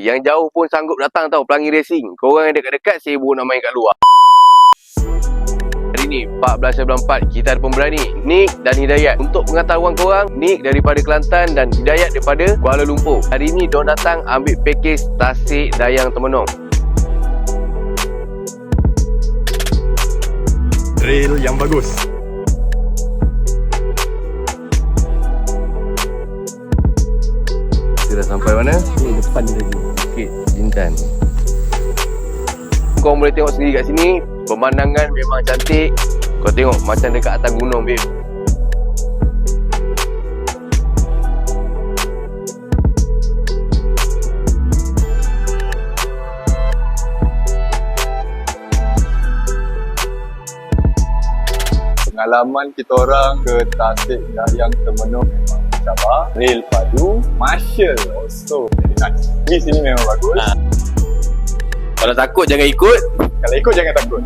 Yang jauh pun sanggup datang tau, Pelangi Racing. Korang yang dekat-dekat sibuk nak main kat luar. Hari ni 14/4 kita ada pemberani Nick dan Hidayat. Untuk pengetahuan korang, Nick daripada Kelantan dan Hidayat daripada Kuala Lumpur. Hari ni diorang datang ambil pakej Tasik Dayang Temenong. Trail yang bagus. Kita dah sampai mana? Ni depan ni lagi. Bukit Jintan. Korang boleh tengok sendiri kat sini, pemandangan memang cantik. Kau tengok macam dekat atas gunung, babe. Pengalaman kita orang ke Tasik Dayang Temenong memang mencabar. Rail padu, martial also very nice. Di sini memang bagus. Kalau takut jangan ikut. Kalau ikut jangan takut.